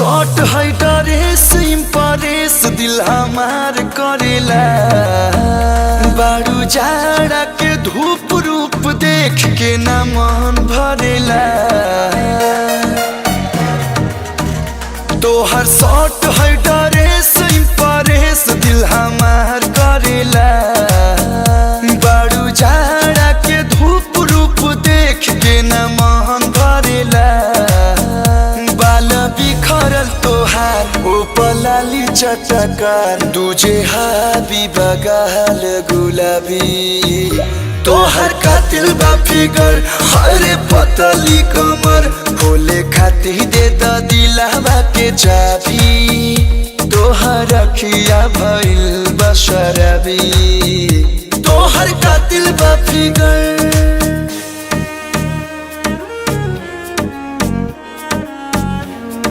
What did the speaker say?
shot है dress impress दिल हमार करेला बारू जाड़ा के धूप रूप देख के ना मन भरेला तोहर शॉट है ड्रेस इम्प्रेस दिल हमार करेला बारू जाड़ा के धूप रूप देख के ना मन भरेला बाल बिखरल तोहार उपलाली चटकार दूजे हाबी बगाल गुलाबी तोहर कातिल बा फिगर हरे पतली कमर खोले खातिर दे द दिलवा के चाबी तोहर अखिया भइल बशरबी तोहर कातिल बा फिगर